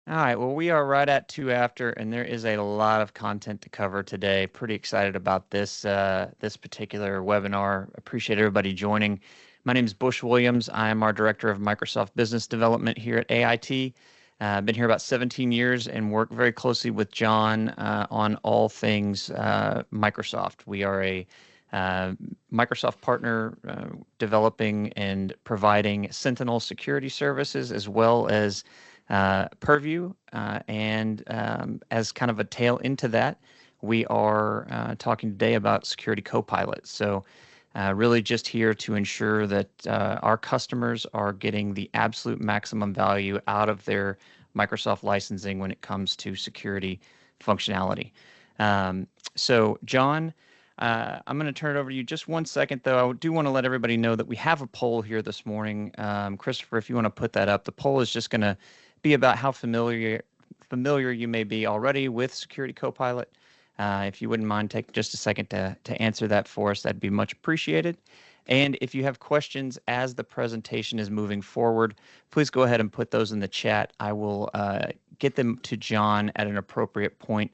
All right, well, we are right at 2 after, and there is a lot of content to cover today. Pretty excited about this particular webinar. Appreciate everybody joining. My name is Bush Williams. I am our Director of Microsoft Business Development here at AIT. I've been here about 17 years and work very closely with John on all things Microsoft. We are a Microsoft partner developing and providing Sentinel security services as well as Purview. And as kind of a tail into that, we are talking today about Security Copilot. So really just here to ensure that our customers are getting the absolute maximum value out of their Microsoft licensing when it comes to security functionality. So John, I'm going to turn it over to you just one second, though. I do want to let everybody know that we have a poll here this morning. Christopher, if you want to put that up, the poll is just going to be about how familiar you may be already with Security Copilot. If you wouldn't mind taking just a second to answer that for us, that'd be much appreciated. And if you have questions as the presentation is moving forward, please go ahead and put those in the chat. I will get them to John at an appropriate point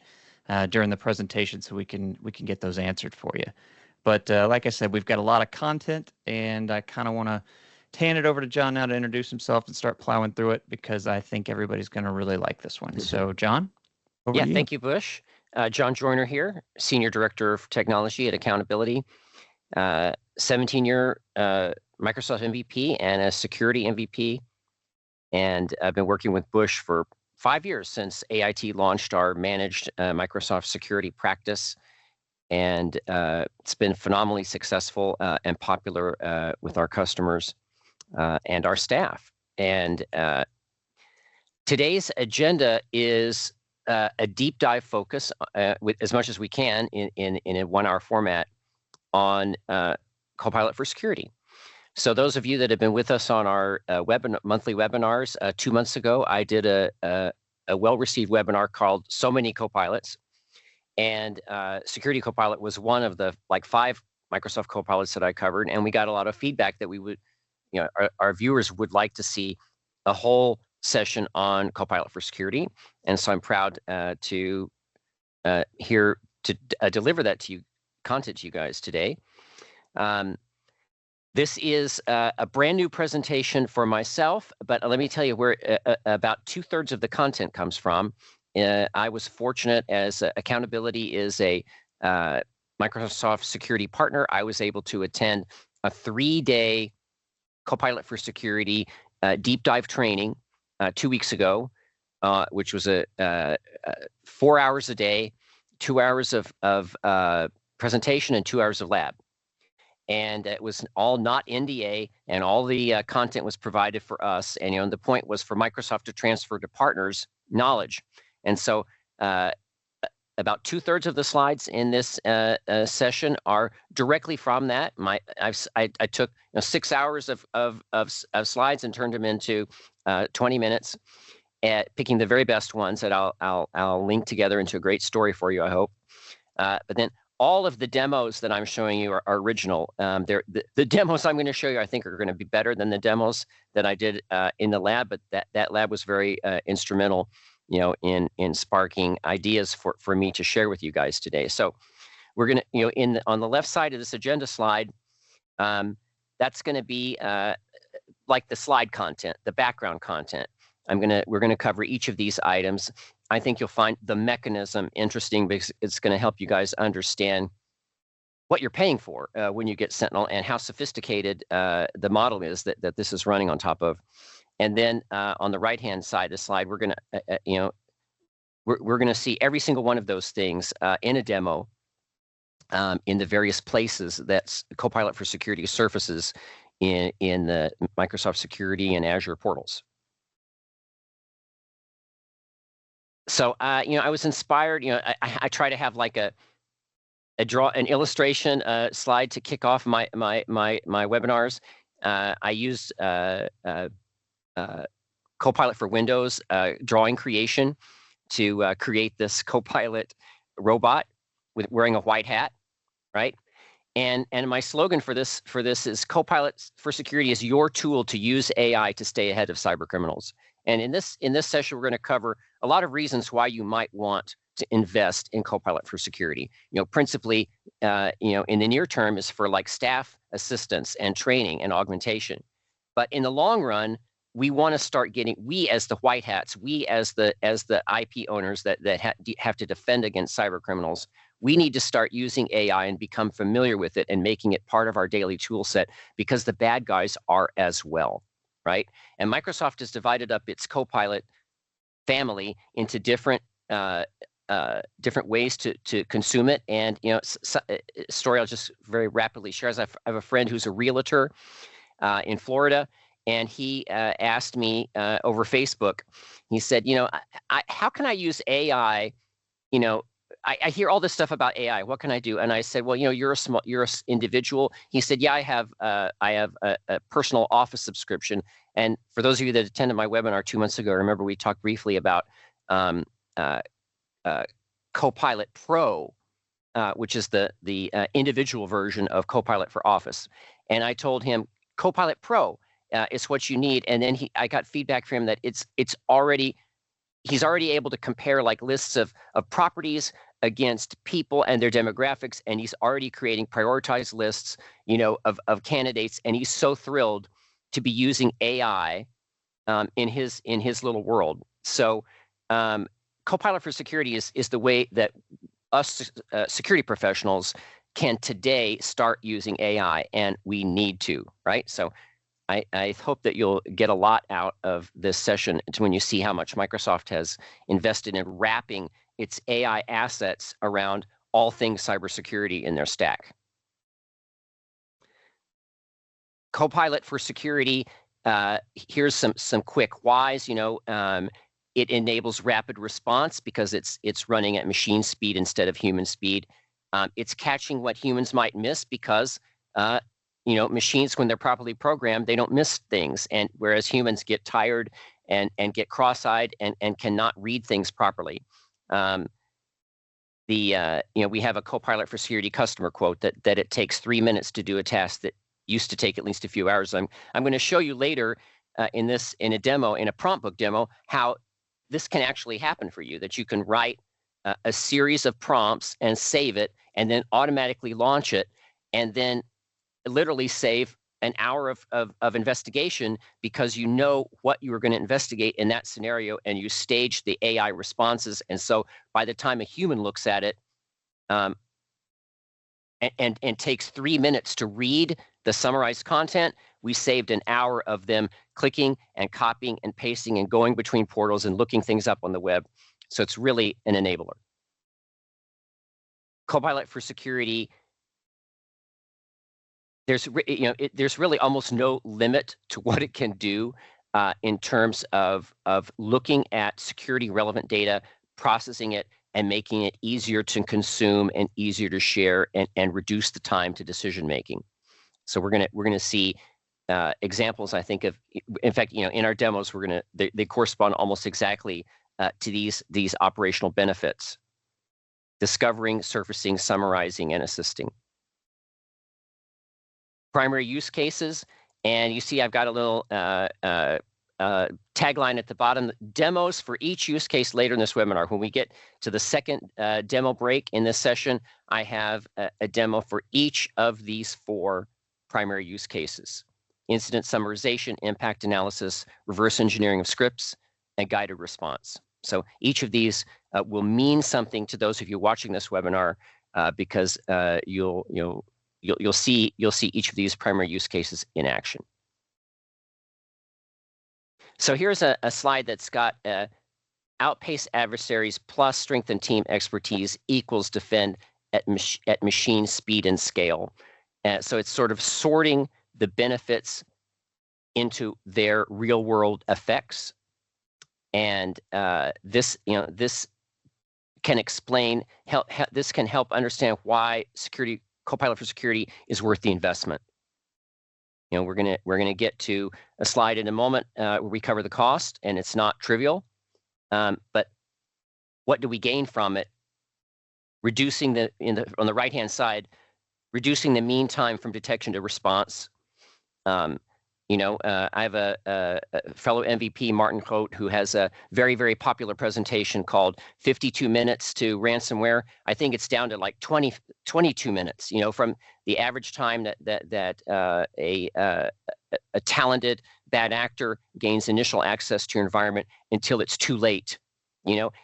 during the presentation so we can get those answered for you. But like I said, we've got a lot of content, and I kind of want to hand it over to John now to introduce himself and start plowing through it because I think everybody's going to really like this one. So John, over to you. Thank you, Bush. John Joyner here, Senior Director of Technology at Accountability, 17-year Microsoft MVP and a security MVP. And I've been working with Bush for 5 years since AIT launched our managed Microsoft security practice. And it's been phenomenally successful and popular with our customers and our staff. And today's agenda is a deep dive focus with as much as we can in a 1 hour format on Copilot for Security. So those of you that have been with us on our monthly webinars, 2 months ago, I did a well-received webinar called So Many Copilots. And Security Copilot was one of the 5 Microsoft Copilots that I covered. And we got a lot of feedback that we would, our viewers would like to see a whole session on Copilot for Security. And so I'm proud to deliver that to you, content to you guys today. This is a brand new presentation for myself, but let me tell you where about 2/3 of the content comes from. I was fortunate, as Accountability is a Microsoft security partner. I was able to attend a 3-day Copilot for Security deep dive training 2 weeks ago, which was 4 hours a day, 2 hours of presentation and 2 hours of lab. And it was all not NDA, and all the content was provided for us. And the point was for Microsoft to transfer to partners knowledge. And so about 2/3 of the slides in this session are directly from that. I took 6 hours of slides and turned them into 20 minutes, at picking the very best ones that I'll link together into a great story for you, I hope. But then all of the demos that I'm showing you are original. The demos I'm going to show you, I think, are going to be better than the demos that I did in the lab. But that lab was very instrumental, in sparking ideas for me to share with you guys today. So we're going to, on the left side of this agenda slide, that's going to be like the slide content, the background content. We're going to cover each of these items. I think you'll find the mechanism interesting because it's going to help you guys understand what you're paying for when you get Sentinel and how sophisticated the model is that this is running on top of. And then on the right-hand side of the slide, we're going to, we're going to see every single one of those things in a demo in the various places that Copilot for Security surfaces in the Microsoft Security and Azure portals. So, I was inspired. I try to have like an illustration slide to kick off my webinars. I used Copilot for Windows drawing creation to create this Copilot robot wearing a white hat, right? And my slogan for this is Copilot for Security is your tool to use AI to stay ahead of cyber criminals. And in this session, we're going to cover a lot of reasons why you might want to invest in Copilot for security. Principally, in the near term is for like staff assistance and training and augmentation. But in the long run, we want to start getting, we as the white hats, we as the IP owners that have to defend against cyber criminals, we need to start using AI and become familiar with it and making it part of our daily tool set, because the bad guys are as well, right? And Microsoft has divided up its Copilot family into different ways to consume it. And story I'll just very rapidly share is I have a friend who's a realtor in Florida, and he asked me over Facebook. He said, how can I use AI? I hear all this stuff about AI. What can I do? And I said, well, you're an individual. He said, yeah, I have a personal office subscription. And for those of you that attended my webinar 2 months ago, remember we talked briefly about Copilot Pro, which is the individual version of Copilot for Office. And I told him Copilot Pro is what you need. And then I got feedback from him that he's already able to compare like lists of properties against people and their demographics, and he's already creating prioritized lists, of candidates, and he's so thrilled to be using AI in his little world. So Copilot for Security is the way that us security professionals can today start using AI, and we need to, right? So I hope that you'll get a lot out of this session when you see how much Microsoft has invested in wrapping its AI assets around all things cybersecurity in their stack. Copilot for Security, here's some quick whys. It enables rapid response because it's running at machine speed instead of human speed. It's catching what humans might miss because machines, when they're properly programmed, they don't miss things, and whereas humans get tired and get cross-eyed and cannot read things properly. We have a Copilot for Security customer quote that it takes 3 minutes to do a task that used to take at least a few hours. I'm going to show you later in a demo, in a prompt book demo, how this can actually happen for you, that you can write a series of prompts and save it and then automatically launch it, and then literally save an hour of investigation because you know what you were going to investigate in that scenario, and you stage the AI responses. And so by the time a human looks at it and takes 3 minutes to read the summarized content, we saved an hour of them clicking and copying and pasting and going between portals and looking things up on the web. So it's really an enabler. Copilot for Security, there's really almost no limit to what it can do in terms of looking at security relevant data, processing it, and making it easier to consume and easier to share, and reduce the time to decision making. So we're gonna see examples, I think, of, in fact, in our demos, they correspond almost exactly to these operational benefits: discovering, surfacing, summarizing, and assisting. Primary use cases, and you see I've got a little tagline at the bottom: demos for each use case later in this webinar. When we get to the second demo break in this session, I have a demo for each of these 4 primary use cases: incident summarization, impact analysis, reverse engineering of scripts, and guided response. So each of these will mean something to those of you watching this webinar because you'll see each of these primary use cases in action. So here's a slide that's got outpace adversaries plus strengthen team expertise equals defend at machine speed and scale. So it's sort of sorting the benefits into their real world effects. And this can explain, this can help understand why Copilot for Security is worth the investment. We're gonna get to a slide in a moment where we cover the cost, and it's not trivial. But what do we gain from it? Reducing on the right hand side, reducing the mean time from detection to response, I have a fellow MVP, Martin Cote, who has a very, very popular presentation called 52 Minutes to Ransomware. I think it's down to like 22 minutes, from the average time that a talented bad actor gains initial access to your environment until it's too late.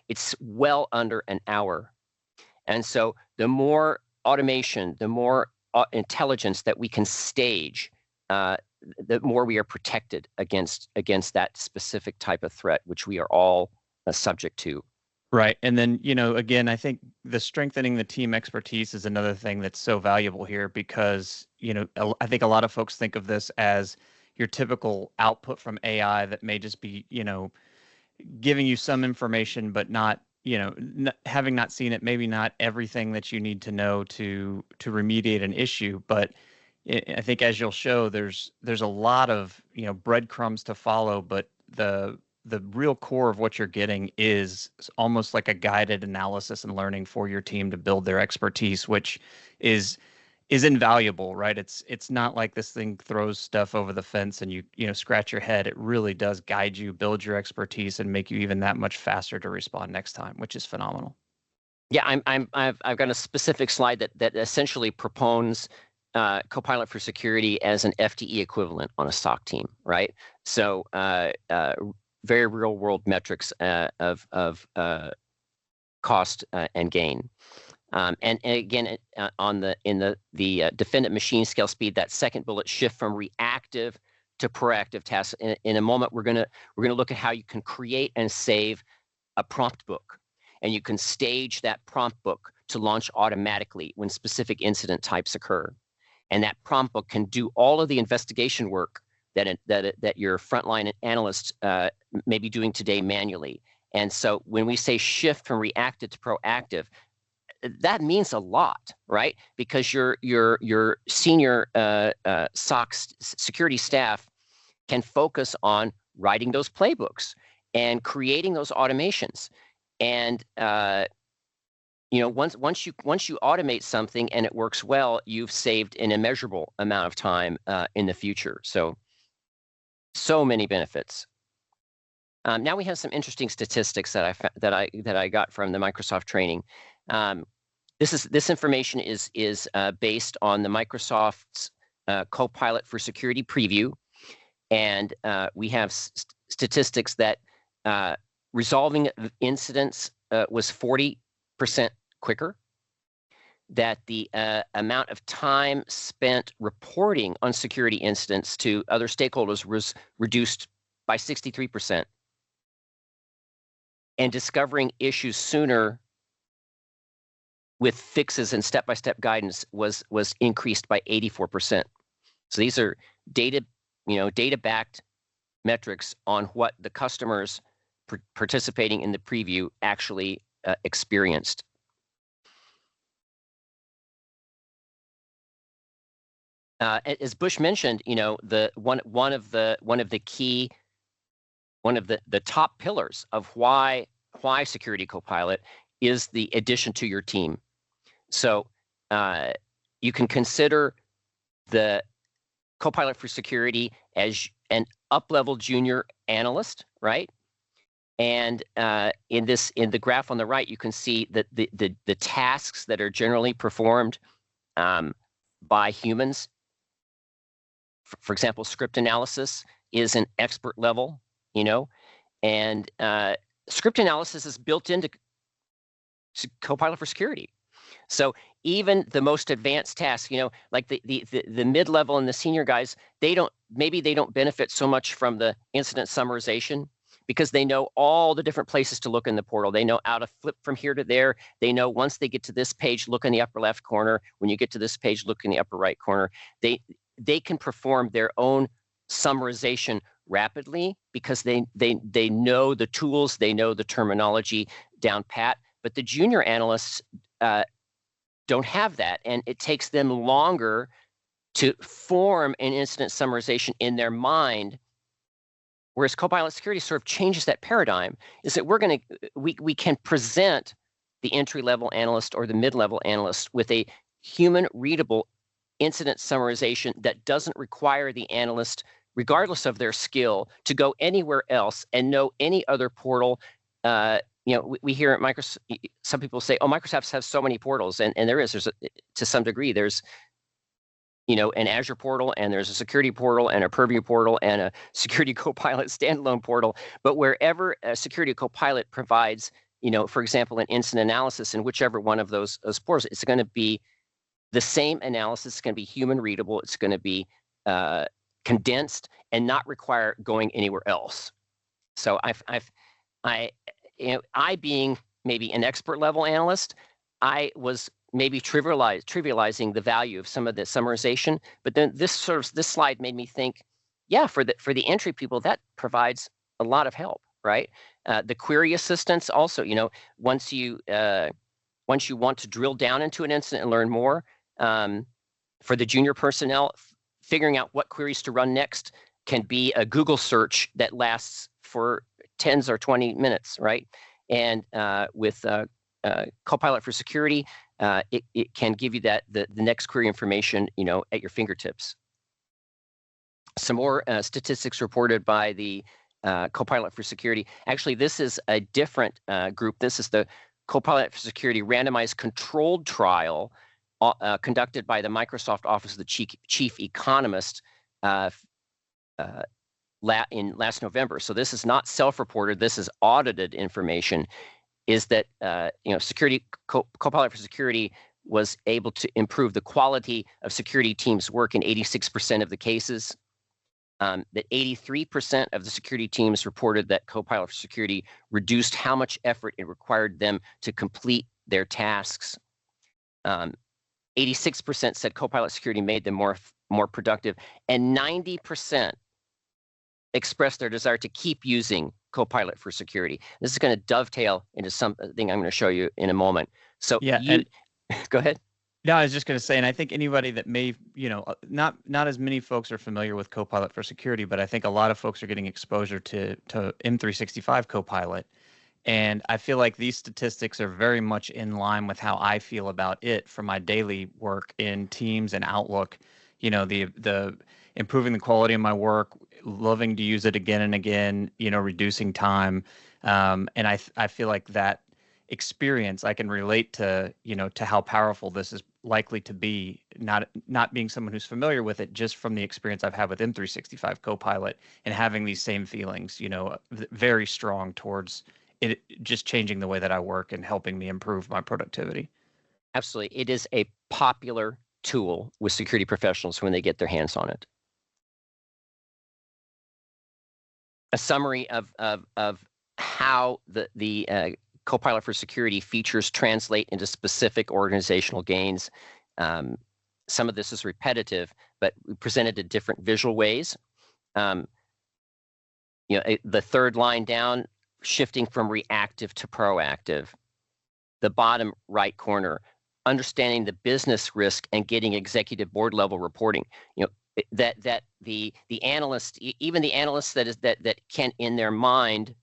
It's well under an hour. And so the more automation, the more intelligence that we can stage, the more we are protected against that specific type of threat, which we are all subject to. Right. And then, again, I think the strengthening the team expertise is another thing that's so valuable here because, I think a lot of folks think of this as your typical output from AI that may just be, giving you some information, but not, having not seen it, maybe not everything that you need to know to remediate an issue. But I think as you'll show, there's a lot of, breadcrumbs to follow, but the real core of what you're getting is almost like a guided analysis and learning for your team to build their expertise, which is invaluable, right? It's not like this thing throws stuff over the fence and you scratch your head. It really does guide you, build your expertise, and make you even that much faster to respond next time, which is phenomenal. Yeah, I've got a specific slide that essentially proposes Copilot for Security as an FTE equivalent on a SOC team, right? So very real world metrics of cost and gain. And again, in the defendant machine scale speed, that second bullet, shift from reactive to proactive tasks. In a moment, we're gonna look at how you can create and save a prompt book, and you can stage that prompt book to launch automatically when specific incident types occur. And that prompt book can do all of the investigation work that your frontline analysts may be doing today manually. And so when we say shift from reactive to proactive, that means a lot, right? Because your senior SOC security staff can focus on writing those playbooks and creating those automations. And once you automate something and it works well, you've saved an immeasurable amount of time in the future. So many benefits. Now we have some interesting statistics that I got from the Microsoft training. This information is based on the Microsoft's Copilot for Security preview, and we have statistics that resolving incidents was 40% quicker, that the amount of time spent reporting on security incidents to other stakeholders was reduced by 63%, and discovering issues sooner with fixes and step-by-step guidance was increased by 84%. So these are data-backed metrics on what the customers participating in the preview actually experienced. As Bush mentioned, the top pillars of why Security Copilot is the addition to your team. So you can consider the Copilot for Security as an up-level junior analyst, right? And in the graph on the right, you can see that the tasks that are generally performed by humans, for example, script analysis is an expert level, and script analysis is built into Copilot for Security. So even the most advanced tasks, like the mid-level and the senior guys, they don't benefit so much from the incident summarization because they know all the different places to look in the portal. They know how to flip from here to there. They know once they get to this page, look in the upper left corner. When you get to this page, look in the upper right corner. They can perform their own summarization rapidly because they know the tools, they know the terminology down pat. But the junior analysts don't have that, and it takes them longer to form an incident summarization in their mind. Whereas Copilot Security sort of changes that paradigm, is that we can present the entry-level analyst or the mid-level analyst with a human-readable incident summarization that doesn't require the analyst regardless of their skill, to go anywhere else and know any other portal. We hear at Microsoft, some people say, "Oh, Microsoft has so many portals," and there's to some degree, there's an Azure portal, and there's a security portal, and a Purview portal, and a Security Copilot standalone portal. But wherever a Security Copilot provides, for example, an incident analysis in whichever one of those portals, it's going to be the same analysis. It's going to be human readable. It's going to be condensed and not require going anywhere else. So I being maybe an expert level analyst, I was maybe trivializing the value of some of the summarization. But then this slide made me think, yeah, for the entry people, that provides a lot of help, right? The query assistance also, once you want to drill down into an incident and learn more, for the junior personnel, figuring out what queries to run next can be a Google search that lasts for 10 or 20 minutes, right? And with Copilot for Security, it can give you the next query information, at your fingertips. Some more statistics reported by the Copilot for Security. Actually, this is a different group. This is the Copilot for Security randomized controlled trial conducted by the Microsoft Office of the Chief Economist in last November. So this is not self-reported. This is audited information. Is that Copilot for Security was able to improve the quality of security teams' work in 86% of the cases. That 83% of the security teams reported that Copilot for Security reduced how much effort it required them to complete their tasks. 86% said Copilot Security made them more productive, and 90% expressed their desire to keep using Copilot for Security. This is going to dovetail into something I'm going to show you in a moment. So yeah, go ahead. No, I was just going to say, and I think anybody that may, not as many folks are familiar with Copilot for Security, but I think a lot of folks are getting exposure to M365 Copilot. And I feel like these statistics are very much in line with how I feel about it for my daily work in Teams and Outlook. The improving the quality of my work, loving to use it again and again, reducing time. And I feel like that experience, I can relate to, to how powerful this is likely to be, not being someone who's familiar with it, just from the experience I've had with M365 Copilot and having these same feelings, very strong towards it just changing the way that I work and helping me improve my productivity. Absolutely. It is a popular tool with security professionals when they get their hands on it. A summary of how the Copilot for Security features translate into specific organizational gains. Some of this is repetitive, but presented in different visual ways. The third line down, shifting from reactive to proactive. The bottom right corner, understanding the business risk and getting executive board level reporting. That the analyst, even the analysts that can in their mind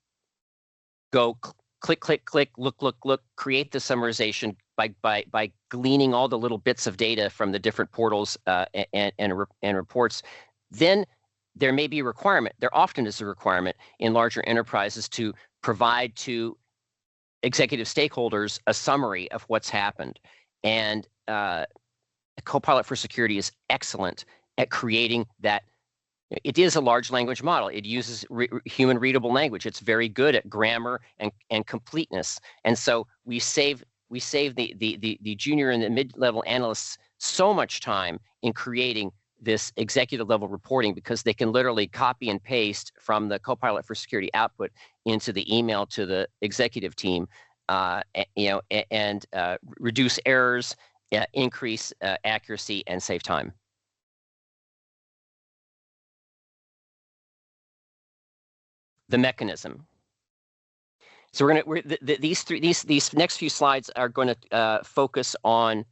go click, click, click, look, create the summarization by gleaning all the little bits of data from the different portals and reports. Then there may be a requirement. There often is a requirement in larger enterprises to provide to executive stakeholders a summary of what's happened. And Copilot for Security is excellent at creating that. It is a large language model. It uses human readable language. It's very good at grammar and completeness. And so we save the junior and the mid-level analysts so much time in creating this executive level reporting, because they can literally copy and paste from the Copilot for Security output into the email to the executive team, and reduce errors, increase accuracy, and save time. The mechanism. So these next few slides are going to focus on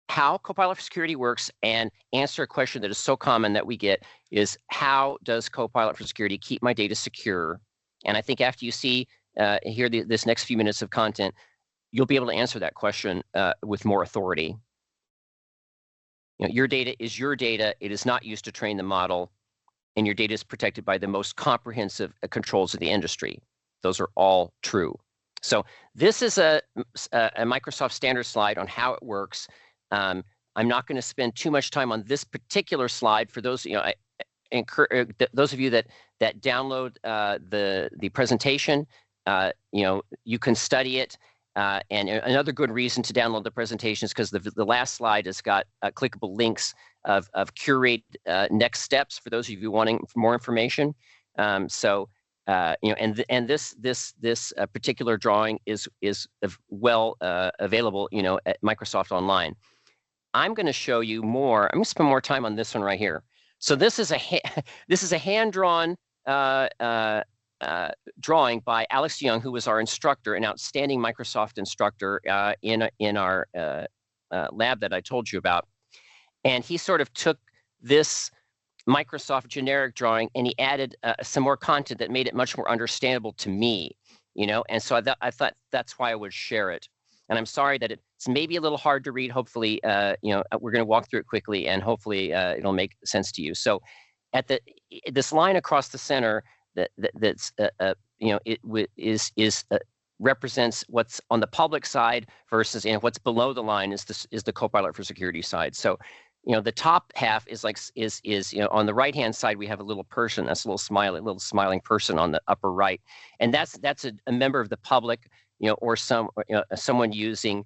how Copilot for Security works and answer a question that is so common that we get is, how does Copilot for Security keep my data secure? And I think after you hear this next few minutes of content, you'll be able to answer that question with more authority. Your data is your data. It is not used to train the model. and your data is protected by the most comprehensive controls of the industry. Those are all true. So this is a Microsoft standard slide on how it works. I'm not going to spend too much time on this particular slide. For those, I encourage those of you that download the presentation, you can study it. And another good reason to download the presentation is because the last slide has got clickable links of curated next steps for those of you wanting more information. And this particular drawing is well available, at Microsoft Online. I'm going to show you more. I'm going to spend more time on this one right here. So this is a hand-drawn drawing by Alex Young, who was our instructor, an outstanding Microsoft instructor in our lab that I told you about. And he sort of took this Microsoft generic drawing and he added some more content that made it much more understandable to me, and so I thought that's why I would share it. And I'm sorry that it's maybe a little hard to read. Hopefully, we're going to walk through it quickly and hopefully it'll make sense to you. So at this line across the center represents what's on the public side versus what's below the line is the Copilot for Security side. So the top half is on the right hand side we have a little person, that's a little smiling person on the upper right, and that's a member of the public, or someone using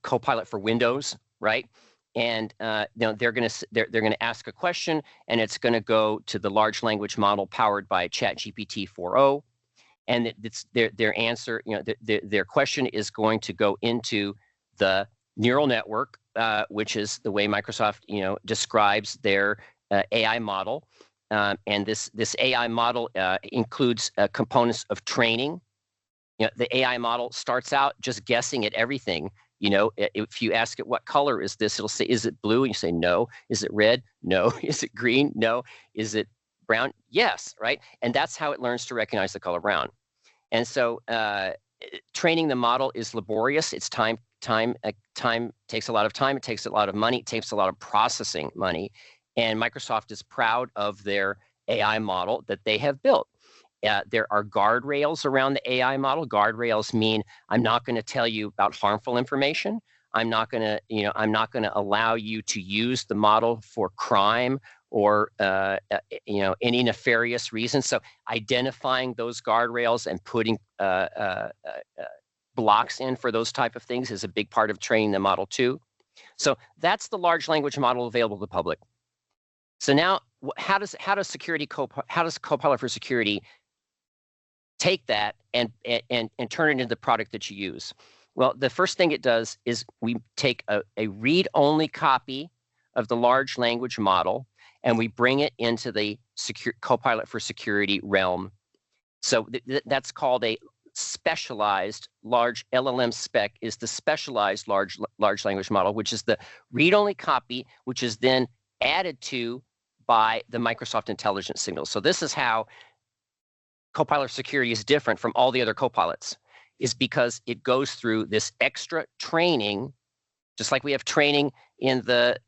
Copilot for Windows, right? And they're going to ask a question, and it's going to go to the large language model powered by ChatGPT 4.0, and their answer, their question is going to go into the neural network, which is the way Microsoft describes their AI model, and this AI model includes components of training. The AI model starts out just guessing at everything. If you ask it, what color is this? It'll say, is it blue? And you say, no. Is it red? No. Is it green? No. Is it brown? Yes, right? And that's how it learns to recognize the color brown. And so training the model is laborious. It's time takes a lot of time. It takes a lot of money. It takes a lot of processing money. And Microsoft is proud of their AI model that they have built. There are guardrails around the AI model. Guardrails mean I'm not going to tell you about harmful information. I'm not going to allow you to use the model for crime or any nefarious reason. So identifying those guardrails and putting blocks in for those type of things is a big part of training the model too. So that's the large language model available to the public. So now, how does Copilot for Security take that and turn it into the product that you use? Well, the first thing it does is we take a read-only copy of the large language model and we bring it into the Copilot for Security realm. So that's called a specialized large LLM spec, is the specialized large language model, which is the read-only copy, which is then added to by the Microsoft intelligence signals. So this is how Copilot Security is different from all the other Copilots, is because it goes through this extra training, just like we have training in the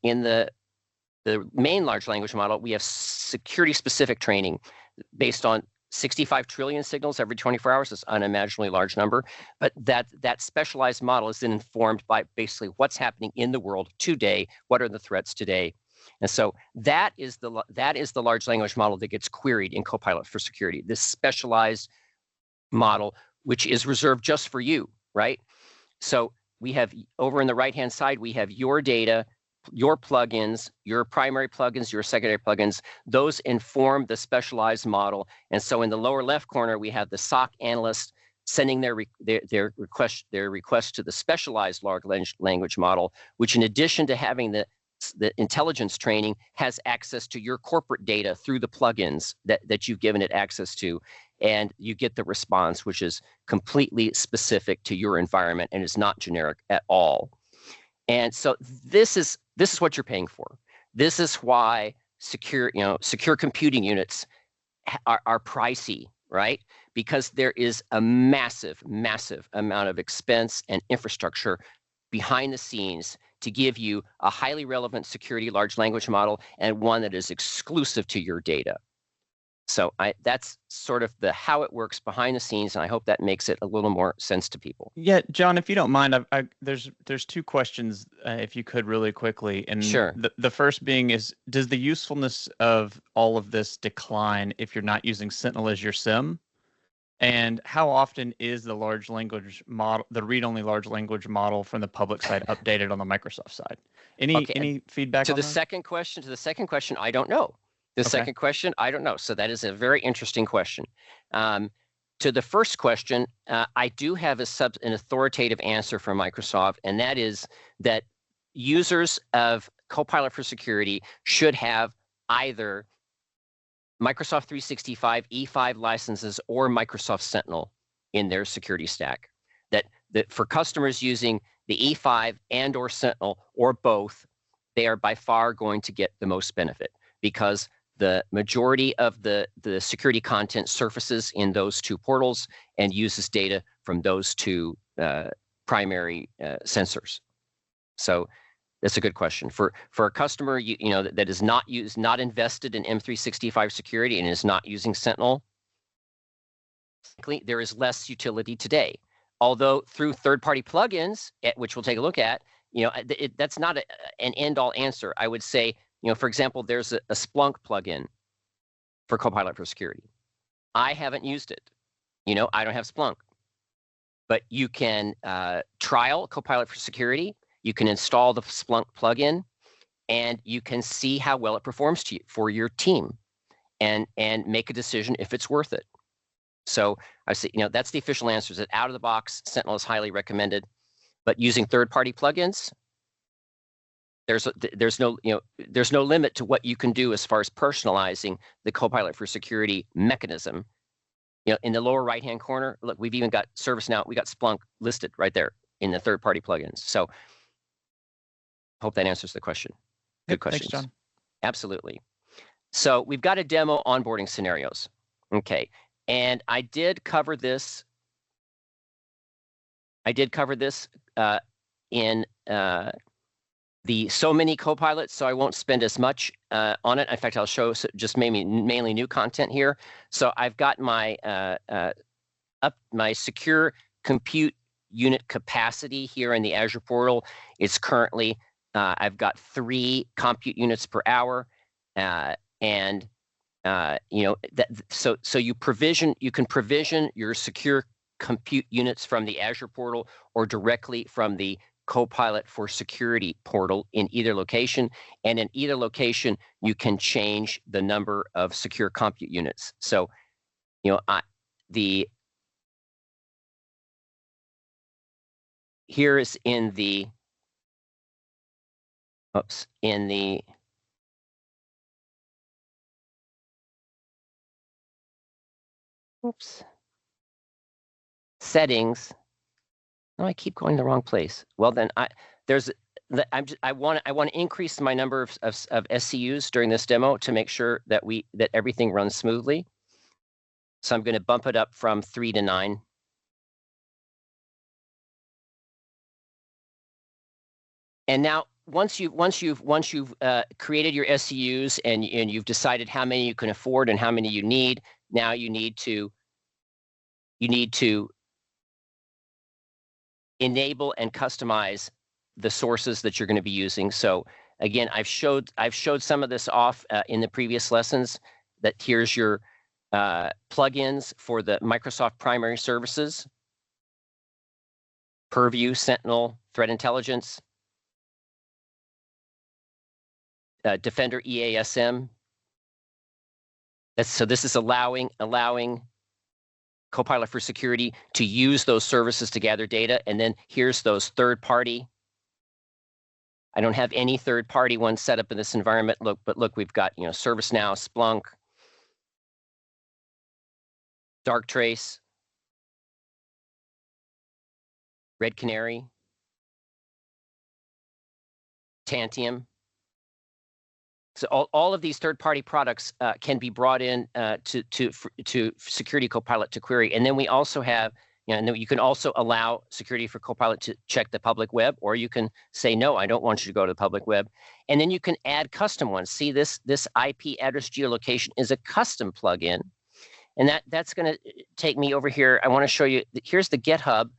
main large language model. We have security-specific training based on 65 trillion signals every 24 hours. It's an unimaginably large number, but that specialized model is then informed by basically what's happening in the world today. What are the threats today? And so that is the large language model that gets queried in Copilot for Security, this specialized model, which is reserved just for you, right? So we have over on the right-hand side, we have your data, your plugins, your primary plugins, your secondary plugins. Those inform the specialized model. And so in the lower left corner, we have the SOC analyst sending their request to the specialized large language model, which in addition to having the intelligence training, has access to your corporate data through the plugins that you've given it access to. And you get the response, which is completely specific to your environment and is not generic at all. And so this is what you're paying for. This is why secure computing units are pricey, right? Because there is a massive amount of expense and infrastructure behind the scenes to give you a highly relevant security large language model and one that is exclusive to your data. So that's sort of how it works behind the scenes, and I hope that makes it a little more sense to people. Yeah, John, if you don't mind, there's two questions, if you could really quickly. And sure. The first being is, does the usefulness of all of this decline if you're not using Sentinel as your SIM? And how often is the large language model, the read-only large language model from the public side, updated on the Microsoft side? Any feedback to on the that? second question? To the second question, I don't know. The second question, I don't know. So that is a very interesting question. To the first question, I do have an authoritative answer from Microsoft, and that is that users of Copilot for Security should have either Microsoft 365 E5 licenses or Microsoft Sentinel in their security stack. That for customers using the E5 and or Sentinel or both, they are by far going to get the most benefit, because the majority of the security content surfaces in those two portals and uses data from those two primary sensors. So that's a good question. For a customer that is not invested in M365 security and is not using Sentinel, there is less utility today. Although through third-party plugins, which we'll take a look at, that's not an end-all answer. I would say, for example, there's a Splunk plugin for Copilot for Security. I haven't used it. I don't have Splunk. But you can trial Copilot for Security. You can install the Splunk plugin, and you can see how well it performs for your team, and make a decision if it's worth it. So I say, that's the official answer. Is that out of the box, Sentinel is highly recommended, but using third-party plugins, there's no limit to what you can do as far as personalizing the Copilot for Security mechanism. In the lower right-hand corner, look, we've even got ServiceNow. We got Splunk listed right there in the third-party plugins. So hope that answers the question. Good questions. Thanks, John. Absolutely. So we've got a demo onboarding scenarios. Okay, and I did cover this. In the so many Copilots, so I won't spend as much on it. In fact, I'll show just mainly new content here. So I've got my my secure compute unit capacity here in the Azure portal. It's currently I've got 3 compute units per hour, and so you can provision your secure compute units from the Azure portal or directly from the Copilot for Security portal in either location. And in either location, you can change the number of secure compute units. So, here is in the settings. No, I keep going the wrong place. Well, then I want to increase my number of SCUs during this demo to make sure that everything runs smoothly. So I'm going to bump it up from 3 to 9. And now, once you've created your SCUs and you've decided how many you can afford and how many you need, now you need to enable and customize the sources that you're going to be using. So again, I've showed some of this off in the previous lessons. That here's your plugins for the Microsoft primary services: Purview, Sentinel, Threat Intelligence, Defender EASM. So this is allowing Copilot for Security to use those services to gather data. And then here's those third-party. I don't have any third-party ones set up in this environment. But look, we've got ServiceNow, Splunk, Darktrace, Red Canary, Tantium. So all of these third-party products can be brought in to Security Copilot to query. And then we also have and you can also allow security for Copilot to check the public web, or you can say, no, I don't want you to go to the public web. And then you can add custom ones. See, this IP address geolocation is a custom plugin. And that's going to take me over here. I want to show you, here's the GitHub.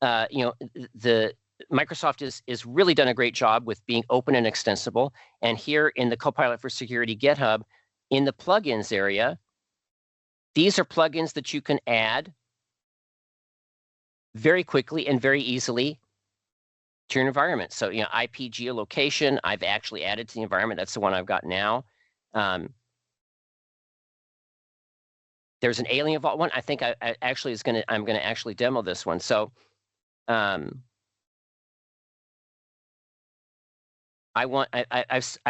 The Microsoft is really done a great job with being open and extensible. And here in the Copilot for Security GitHub, in the plugins area, these are plugins that you can add very quickly and very easily to your environment. So, IP geolocation, I've actually added to the environment. That's the one I've got now. There's an Alien Vault one. I think I'm going to actually demo this one. So, I've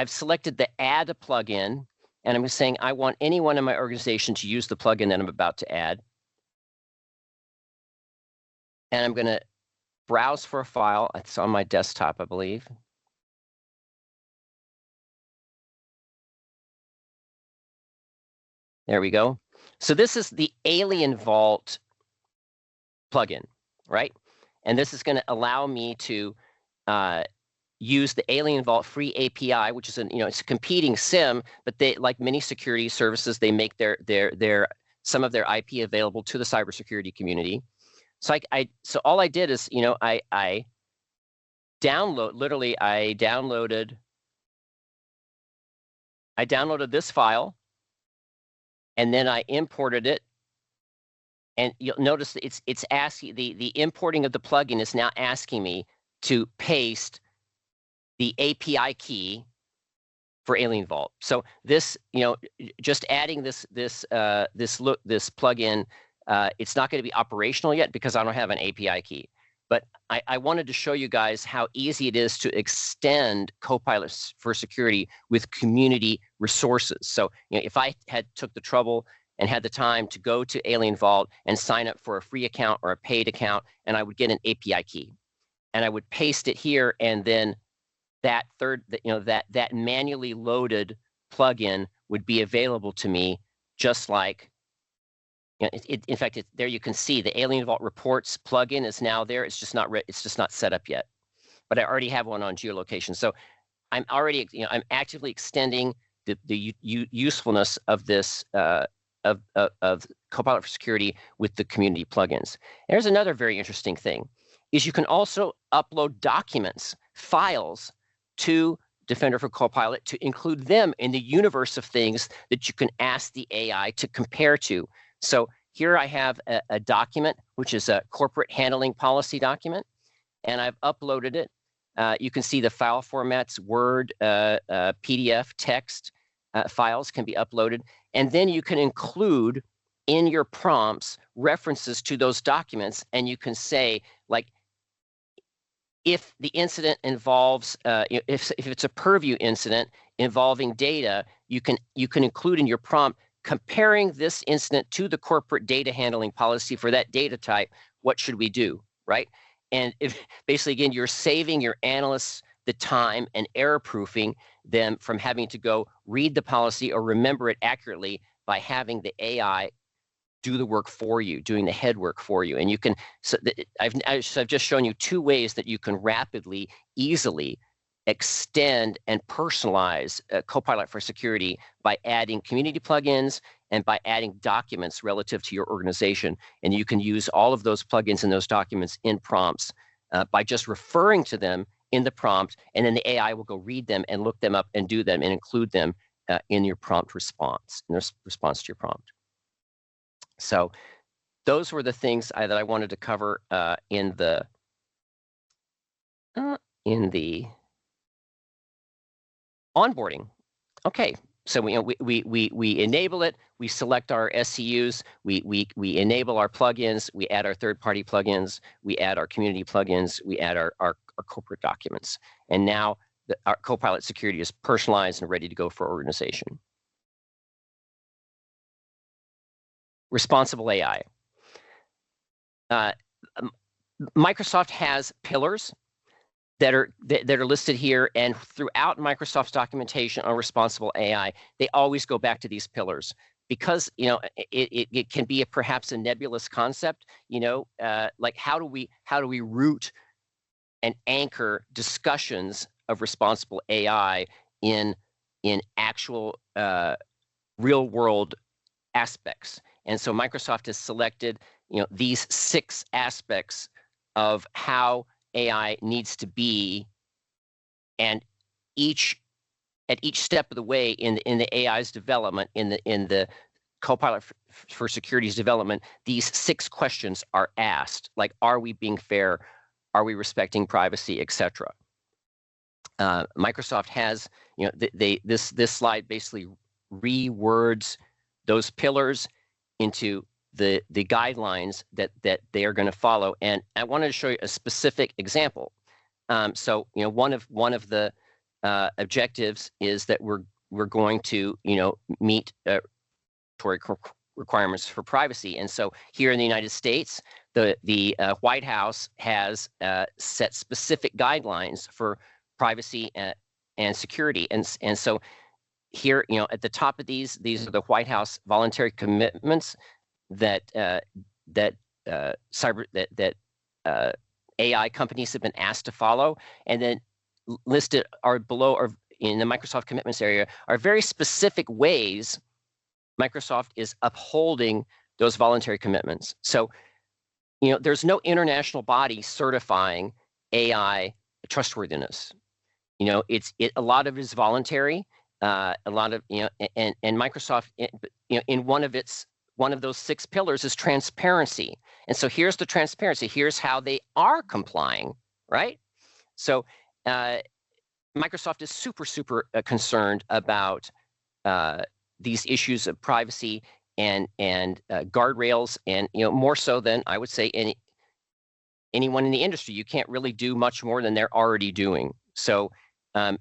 selected the add a plugin, and I'm saying I want anyone in my organization to use the plugin that I'm about to add. And I'm going to browse for a file. It's on my desktop, I believe. There we go. So this is the Alien Vault plugin, right? And this is going to allow me to use the Alien Vault free API, which is it's a competing SIM, but they, like many security services, they make some of their IP available to the cybersecurity community. So so all I did is, I downloaded this file, and then I imported it. And you'll notice that it's asking, the importing of the plugin is now asking me to paste the API key for Alien Vault. So this, just adding this plugin, it's not going to be operational yet because I don't have an API key. But I wanted to show you guys how easy it is to extend Copilot for Security with community resources. So, if I took the trouble and had the time to go to Alien Vault and sign up for a free account or a paid account, and I would get an API key, and I would paste it here, and then that manually loaded plugin would be available to me, just like. In fact, there you can see the Alien Vault Reports plugin is now there. It's just not set up yet, but I already have one on geolocation. So I'm already I'm actively extending the usefulness of this of Copilot for Security with the community plugins. There's another very interesting thing, is you can also upload documents, files to Defender for Copilot to include them in the universe of things that you can ask the AI to compare to. So here I have a document, which is a corporate handling policy document, and I've uploaded it. You can see the file formats, Word, PDF, text files can be uploaded. And then you can include in your prompts references to those documents, and you can say, like, if the incident involves, if it's a purview incident involving data, you can include in your prompt, comparing this incident to the corporate data handling policy for that data type, what should we do, right? And if basically, again, you're saving your analysts the time and error proofing them from having to go read the policy or remember it accurately by having the AI do the work for you, doing the head work for you. And you can, I've just shown you two ways that you can rapidly, easily extend and personalize Copilot for Security by adding community plugins and by adding documents relative to your organization. And you can use all of those plugins and those documents in prompts by just referring to them in the prompt, and then the AI will go read them and look them up and do them and include them in your prompt response, in response to your prompt. So those were the things that I wanted to cover in the onboarding. Okay, so we enable it. We select our SCUs. We enable our plugins. We add our third-party plugins. We add our community plugins. We add our corporate documents. And now our Copilot Security is personalized and ready to go for organization. Responsible AI. Microsoft has pillars that are listed here, and throughout Microsoft's documentation on responsible AI, they always go back to these pillars. because it can be perhaps a nebulous concept. Like how do we root and anchor discussions of responsible AI in actual real world aspects? And so Microsoft has selected these 6 aspects of how AI needs to be, and at each step of the way in the AI's development, in the Copilot for Security's development, these 6 questions are asked. Like, are we being fair? Are we respecting privacy, etc.? Microsoft has, this slide basically rewords those pillars into the guidelines that they are going to follow. And I wanted to show you a specific example. So one of the objectives is that we're going to meet requirements for privacy. And so here in the United States, the White House has set specific guidelines for privacy and security. And so here, at the top of these are the White House voluntary commitments that AI companies have been asked to follow, and then listed are below, or in the Microsoft commitments area, are very specific ways Microsoft is upholding those voluntary commitments. So, there's no international body certifying AI trustworthiness. A lot of it is voluntary. A lot of and Microsoft, in one of those 6 pillars is transparency. And so here's the transparency. Here's how they are complying, right? So Microsoft is super concerned about these issues of privacy and guardrails, and more so than I would say anyone in the industry. You can't really do much more than they're already doing. So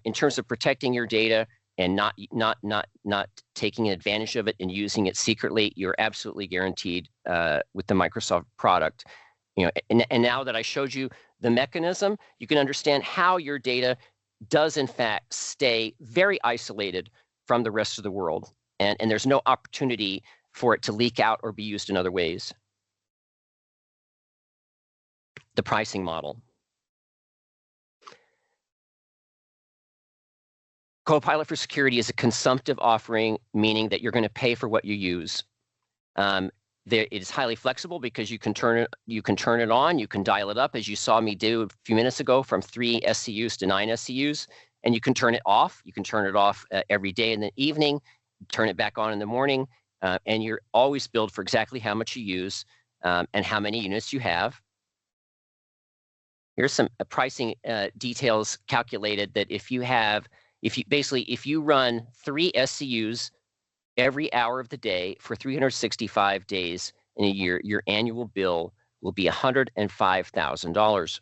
in terms of protecting your data and not taking advantage of it and using it secretly, you're absolutely guaranteed with the Microsoft product. And now that I showed you the mechanism, you can understand how your data does in fact stay very isolated from the rest of the world, and there's no opportunity for it to leak out or be used in other ways. The pricing model. Copilot for Security is a consumptive offering, meaning that you're going to pay for what you use. It is highly flexible because you can turn it on, you can dial it up, as you saw me do a few minutes ago, from 3 SCUs to 9 SCUs, and you can turn it off. You can turn it off every day in the evening, turn it back on in the morning, and you're always billed for exactly how much you use and how many units you have. Here's some pricing details calculated that if you run 3 SCUs every hour of the day for 365 days in a year, your annual bill will be $105,000.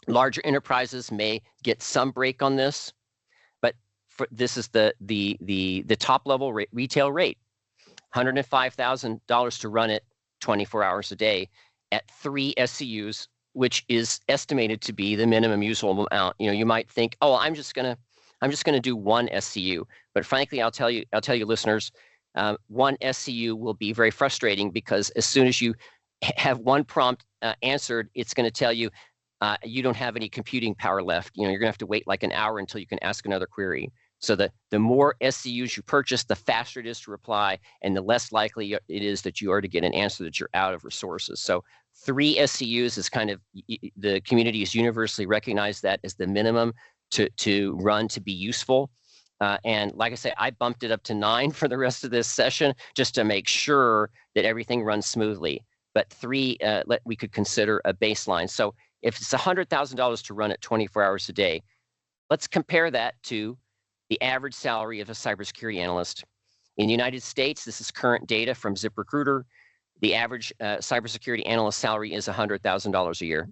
Larger enterprises may get some break on this, but this is the top level retail rate, $105,000 to run it 24 hours a day at 3 SCUs, which is estimated to be the minimum usable amount. You might think, oh, I'm just gonna do 1 SCU, but frankly, I'll tell you, listeners, 1 SCU will be very frustrating, because as soon as you have one prompt answered, it's going to tell you you don't have any computing power left. You're going to have to wait like an hour until you can ask another query. So the more SCUs you purchase, the faster it is to reply, and the less likely it is that you are to get an answer that you're out of resources. So 3 SCUs is kind of, the community has universally recognized that as the minimum to run to be useful. And like I say, I bumped it up to 9 for the rest of this session just to make sure that everything runs smoothly. But 3, we could consider a baseline. So if it's $100,000 to run it 24 hours a day, let's compare that to the average salary of a cybersecurity analyst. In the United States, this is current data from ZipRecruiter. The average cybersecurity analyst salary is $100,000 a year.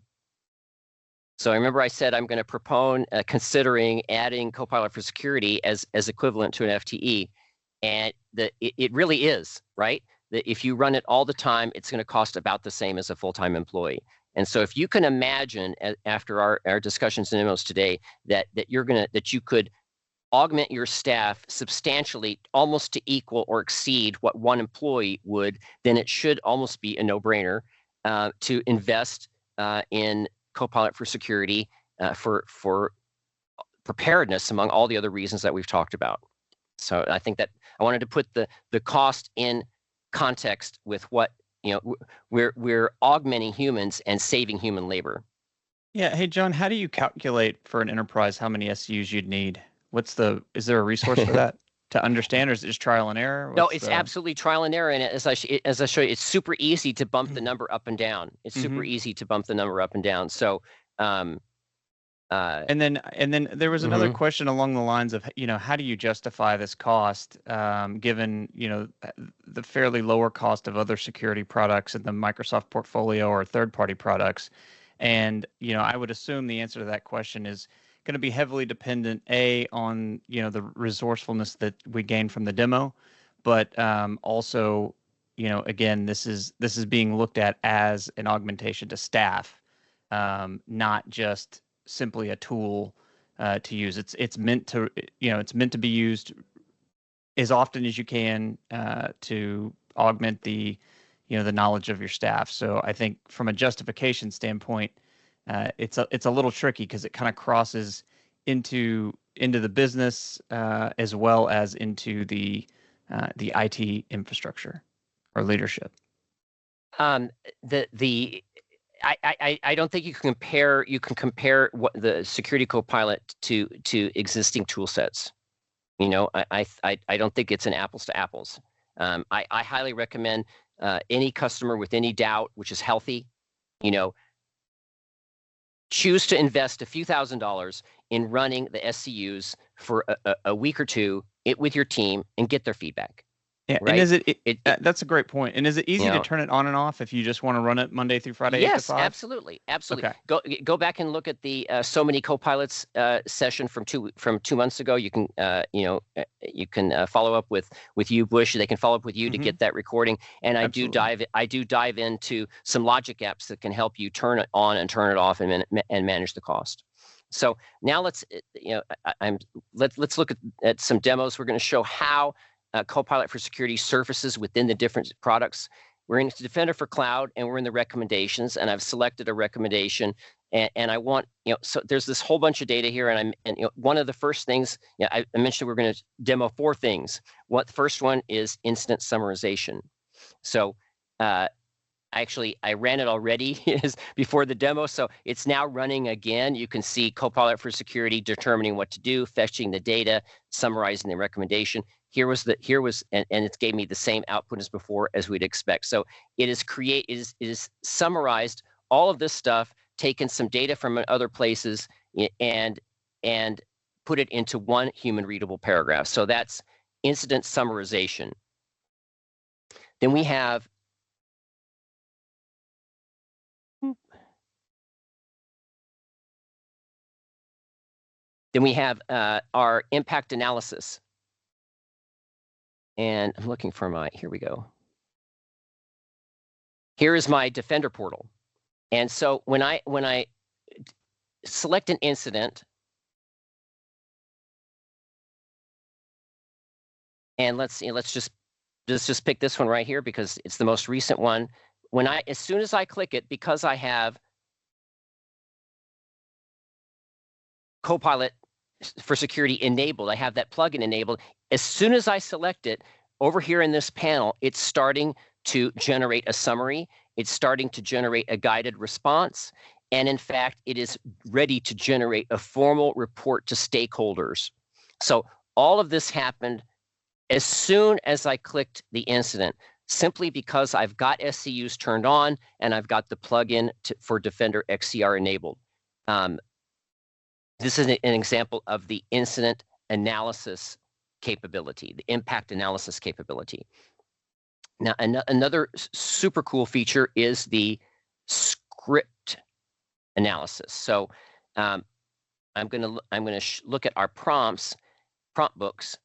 So remember I said I'm going to propose considering adding Copilot for Security as equivalent to an FTE, and it really is, right? That if you run it all the time, it's going to cost about the same as a full-time employee. And so if you can imagine, after our discussions and demos today, that you could augment your staff substantially, almost to equal or exceed what one employee would, then it should almost be a no-brainer to invest in Copilot for security for preparedness, among all the other reasons that we've talked about. So I think that I wanted to put the cost in context with what, we're augmenting humans and saving human labor. Yeah. Hey, John, how do you calculate for an enterprise how many SUs you'd need? Is there a resource for that to understand, or is it just trial and error? No, it's absolutely trial and error. And as I show you, it's super easy to bump the number up and down. It's super easy to bump the number up and down. So, and then there was another question along the lines of, how do you justify this cost, given, the fairly lower cost of other security products in the Microsoft portfolio or third-party products? And, I would assume the answer to that question is going to be heavily dependent, on, the resourcefulness that we gain from the demo, but also, again, this is being looked at as an augmentation to staff, not just simply a tool to use. It's meant to, it's meant to be used as often as you can to augment the knowledge of your staff. So I think from a justification standpoint, it's a little tricky because it kind of crosses into the business as well as into the IT infrastructure or leadership. I don't think you can compare what the Security Copilot to existing tool sets. I don't think it's an apples to apples. I highly recommend any customer with any doubt, which is healthy, choose to invest a few $1,000s in running the SCUs for a week or two with your team and get their feedback. Yeah, right? And that's a great point. And is it easy to turn it on and off if you just want to run it Monday through Friday, 8 to 5? Yes, absolutely. Okay. Go back and look at the so many Copilots session from 2 months ago. You can you can follow up with you, Bush. They can follow up with you to get that recording. And I do dive into some logic apps that can help you turn it on and turn it off and manage the cost. So now let's look at some demos. We're going to show how Copilot for security surfaces within the different products. We're in Defender for Cloud, and we're in the recommendations, and I've selected a recommendation, and I want, so there's this whole bunch of data here, and one of the first things, I mentioned we're going to demo 4 things. The first one is incident summarization. So actually, I ran it already before the demo, so it's now running again. You can see Copilot for security determining what to do, fetching the data, summarizing the recommendation. Here was and it gave me the same output as before, as we'd expect. So it is summarized all of this stuff, taken some data from other places, and put it into one human readable paragraph. So that's incident summarization. Then we have our impact analysis. And I'm looking for here we go. Here is my Defender portal. And so when I select an incident, and let's just pick this one right here because it's the most recent one. As soon as I click it, because I have Copilot for security enabled, I have that plugin enabled. As soon as I select it, over here in this panel, it's starting to generate a summary. It's starting to generate a guided response. And in fact, it is ready to generate a formal report to stakeholders. So all of this happened as soon as I clicked the incident, simply because I've got SCUs turned on and I've got the plugin for Defender XCR enabled. This is an example of the incident analysis capability, the impact analysis capability. Now, another super cool feature is the script analysis. So I'm gonna look at our prompt books.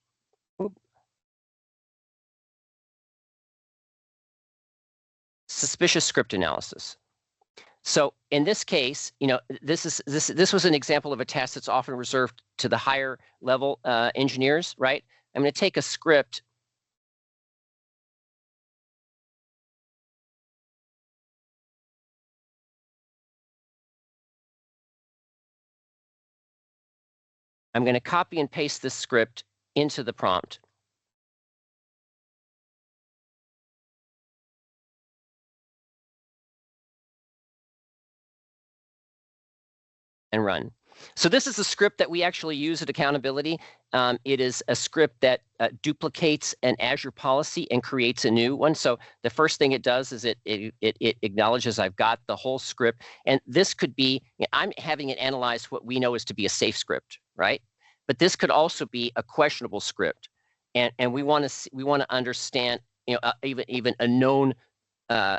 Suspicious script analysis. So in this case, this was an example of a task that's often reserved to the higher level engineers, right? I'm going to take a script. I'm going to copy and paste this script into the prompt. And run. So this is a script that we actually use at Accountability. It is a script that duplicates an Azure policy and creates a new one. So the first thing it does is it acknowledges I've got the whole script. And this could be, I'm having it analyze what we know is to be a safe script, right? But this could also be a questionable script. And we want to understand, even a known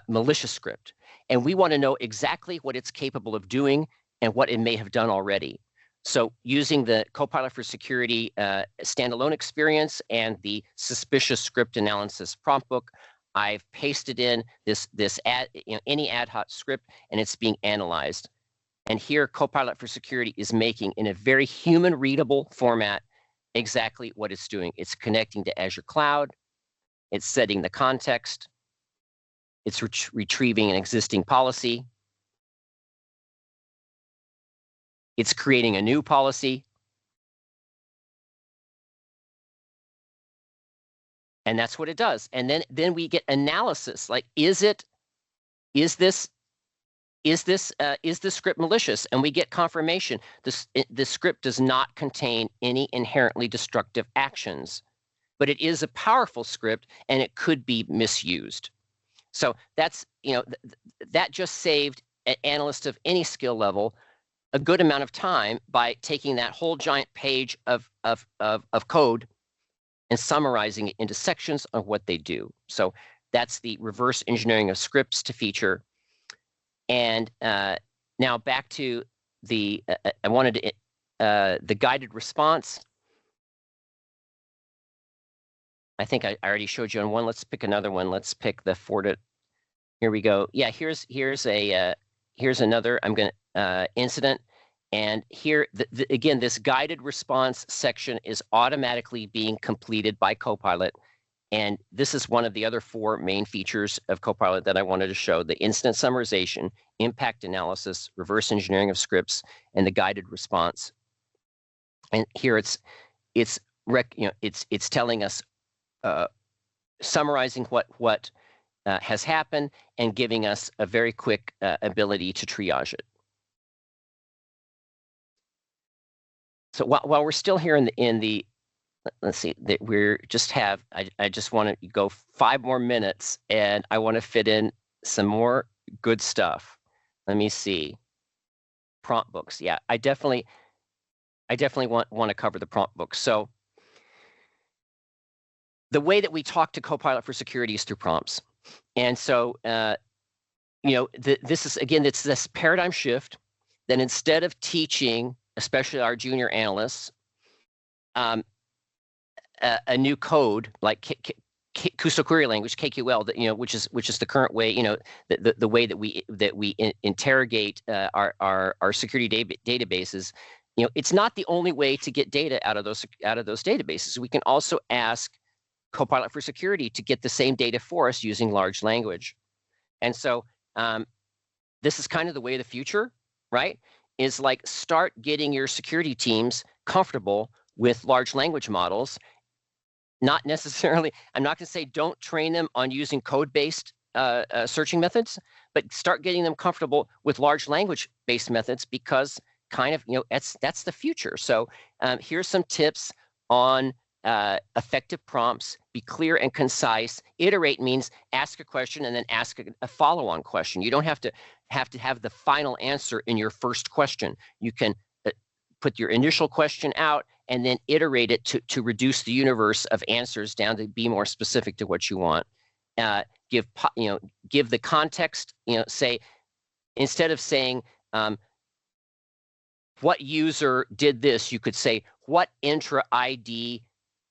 malicious script. And we want to know exactly what it's capable of doing and what it may have done already. So using the Copilot for Security standalone experience and the suspicious script analysis prompt book, I've pasted in any ad hoc script, and it's being analyzed. And here, Copilot for Security is making, in a very human-readable format, exactly what it's doing. It's connecting to Azure Cloud. It's setting the context. It's retrieving an existing policy. It's creating a new policy. And that's what it does. And then we get analysis, like, is this script malicious? And we get confirmation. The script does not contain any inherently destructive actions, but it is a powerful script and it could be misused. So that's, that just saved an analyst of any skill level a good amount of time by taking that whole giant page of code and summarizing it into sections of what they do. So that's the reverse engineering of scripts to feature. And now back to the, I wanted to, the guided response. I think I already showed you on one. Let's pick another one. Let's pick the Fortit. Here we go. Yeah, here's another. I'm going to incident. And here, again, this guided response section is automatically being completed by Copilot. And this is one of the other 4 main features of Copilot that I wanted to show: the incident summarization, impact analysis, reverse engineering of scripts, and the guided response. And here it's telling us, summarizing what has happened and giving us a very quick ability to triage it. So while we're still here in the let's see, that I just want to go 5 more minutes, and I want to fit in some more good stuff. Let me see. Prompt books. Yeah, I definitely want to cover the prompt books. So the way that we talk to Copilot for Security is through prompts. And so, this is, again, it's this paradigm shift that instead of teaching, especially our junior analysts, a new code like Kusto query language, KQL, which is the current way, the way that we interrogate our security databases. It's not the only way to get data out of those databases. We can also ask Copilot for Security to get the same data for us using large language. And so this is kind of the way of the future, right? Is like, start getting your security teams comfortable with large language models. Not necessarily, I'm not going to say don't train them on using code-based searching methods, but start getting them comfortable with large language-based methods, because kind of, that's the future. So here's some tips on effective prompts. Be clear and concise. Iterate means ask a question and then ask a follow-on question. You don't have to have the final answer in your first question. You can put your initial question out and then iterate it to reduce the universe of answers down to be more specific to what you want. Give the context. Say, instead of saying what user did this, you could say what intra ID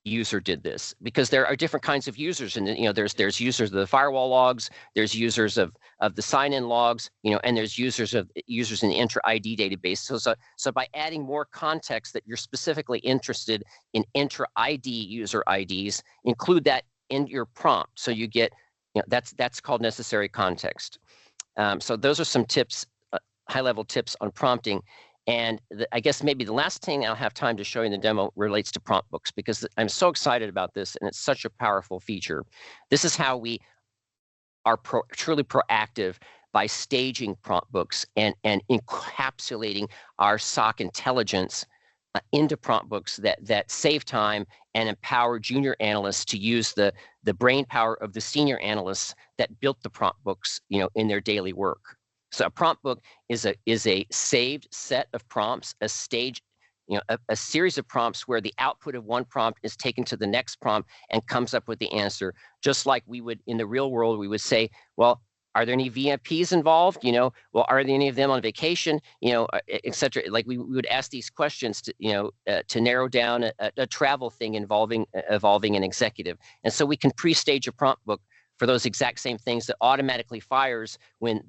user did this, because there are different kinds of users, and there's users of the firewall logs, there's users of the sign-in logs, and there's users in the intra ID database. So by adding more context that you're specifically interested in intra ID user IDs, include that in your prompt, so you get that's called necessary context. So those are some tips, high-level tips on prompting. And I guess maybe the last thing I'll have time to show you in the demo relates to prompt books, because I'm so excited about this, and it's such a powerful feature. This is how we are truly proactive, by staging prompt books and encapsulating our SOC intelligence into prompt books that save time and empower junior analysts to use the brain power of the senior analysts that built the prompt books, in their daily work. So a prompt book is a saved set of prompts, a stage, a series of prompts where the output of one prompt is taken to the next prompt and comes up with the answer. Just like we would in the real world, we would say, well, are there any VIPs involved? Well, are there any of them on vacation? Et cetera. Like we would ask these questions to, to narrow down a travel thing involving an executive. And so we can pre-stage a prompt book for those exact same things that automatically fires when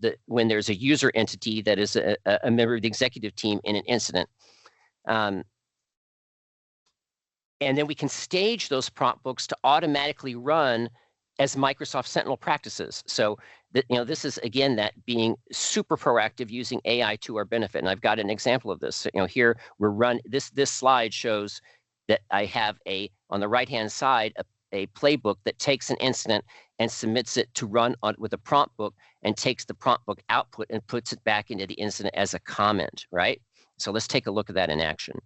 there's a user entity that is a member of the executive team in an incident. And then we can stage those prompt books to automatically run as Microsoft Sentinel practices. So this is, again, that being super proactive, using AI to our benefit. And I've got an example of this. Here we're this slide shows that I have on the right-hand side, a playbook that takes an incident and submits it to run with a prompt book, and takes the prompt book output and puts it back into the incident as a comment, right? So let's take a look at that in action.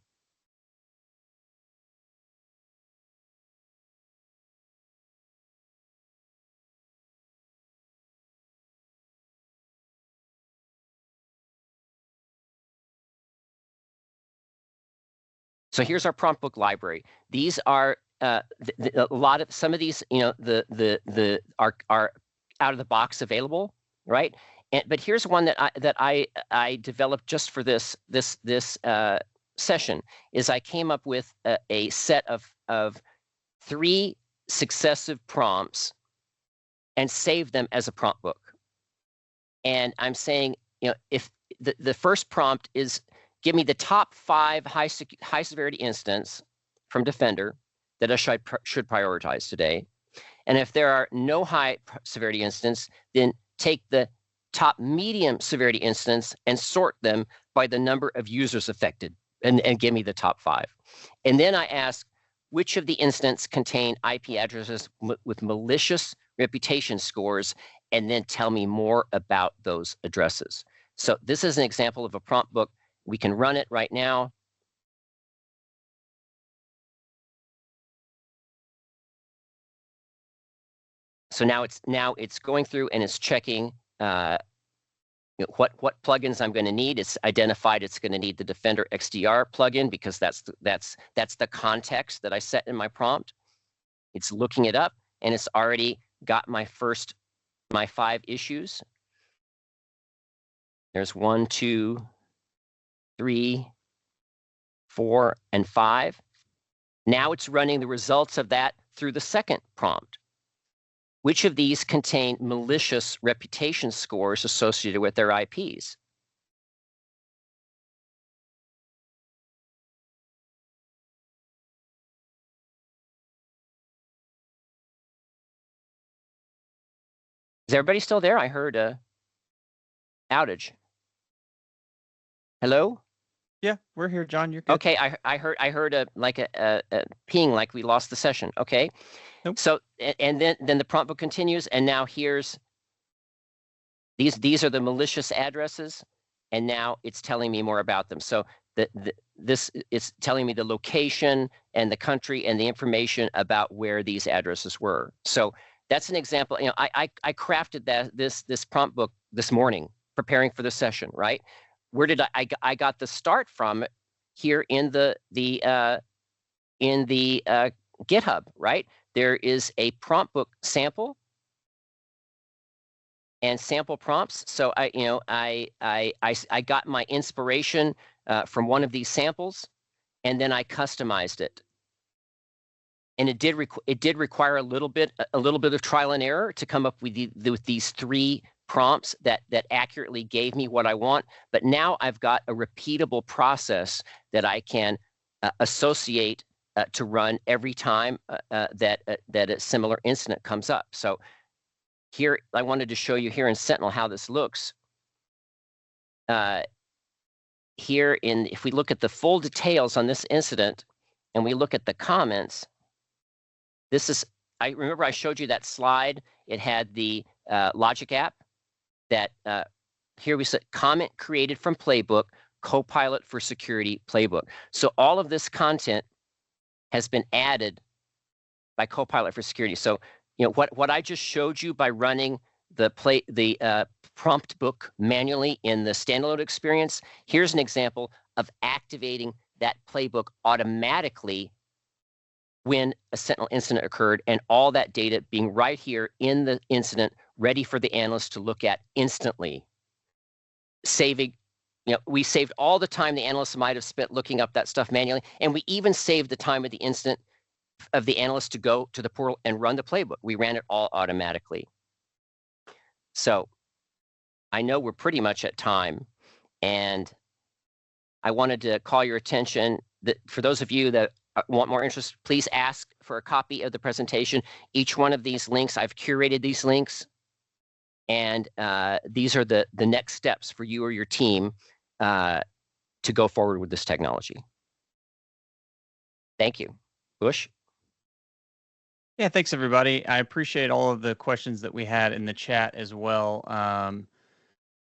So here's our prompt book library. These are some of these, are out of the box available, right? But here's one that I developed just for this session. Is I came up with a set of 3 successive prompts and saved them as a prompt book. And I'm saying, if the first prompt is, give me the top 5 high severity incidents from Defender that I should prioritize today. And if there are no high severity incidents, then take the top medium severity incidents and sort them by the number of users affected, and give me the top 5. And then I ask, which of the incidents contain IP addresses with malicious reputation scores, and then tell me more about those addresses. So this is an example of a prompt book. We can run it right now. So now it's going through and it's checking what plugins I'm going to need. It's identified it's going to need the Defender XDR plugin, because that's the context that I set in my prompt. It's looking it up, and it's already got my 5 issues. There's 1, 2, 3, 4, and 5. Now it's running the results of that through the second prompt. Which of these contain malicious reputation scores associated with their IPs? Is everybody still there? I heard a outage. Hello? Yeah, we're here, John. You're good. Okay, I heard a ping, like we lost the session. Okay. Nope. So and then the prompt book continues, and now here's these are the malicious addresses, and now it's telling me more about them. So this is telling me the location and the country and the information about where these addresses were. So that's an example. I crafted this prompt book this morning, preparing for the session, right? Where did I got the start from? Here in the GitHub, right? There is a prompt book sample and sample prompts. So I got my inspiration from one of these samples, and then I customized it. and it did require a little bit of trial and error to come up with these 3 prompts that accurately gave me what I want. But now I've got a repeatable process that I can associate to run every time that a similar incident comes up. So here, I wanted to show you here in Sentinel how this looks. If we look at the full details on this incident, and we look at the comments, I remember I showed you that slide. It had the logic app that here we said comment created from playbook, Copilot for security playbook. So all of this content has been added by Copilot for security. So what I just showed you by running the prompt book manually in the standalone experience, here's an example of activating that playbook automatically when a Sentinel incident occurred, and all that data being right here in the incident, ready for the analyst to look at instantly. Saving, we saved all the time the analyst might have spent looking up that stuff manually, and we even saved the time of the incident of the analyst to go to the portal and run the playbook. We ran it all automatically. So I know we're pretty much at time, and I wanted to call your attention that for those of you that want more interest, please ask for a copy of the presentation. Each one of these links, I've curated these links, and these are the next steps for you or your team to go forward with this technology. Thank you. Bush? Yeah, thanks everybody. I appreciate all of the questions that we had in the chat as well.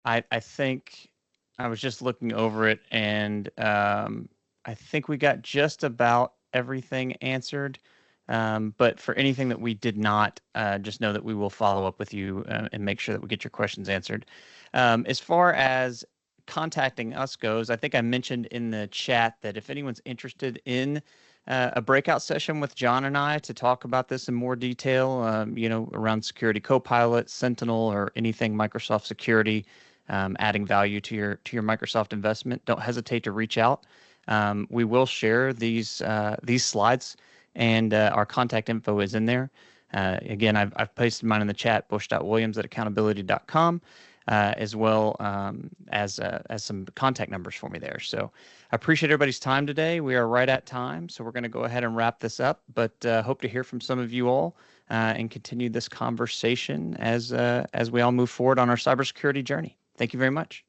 I think I was just looking over it, and I think we got just about everything answered. But for anything that we did not, just know that we will follow up with you and make sure that we get your questions answered. As far as contacting us goes, I think I mentioned in the chat that if anyone's interested in a breakout session with John and I to talk about this in more detail, around Security Copilot, Sentinel, or anything Microsoft Security, adding value to your Microsoft investment, don't hesitate to reach out. We will share these slides, and our contact info is in there. Again, I've pasted mine in the chat, bush.williams@accountability.com, as well as some contact numbers for me there. So I appreciate everybody's time today. We are right at time, so we're going to go ahead and wrap this up, but hope to hear from some of you all and continue this conversation as we all move forward on our cybersecurity journey. Thank you very much.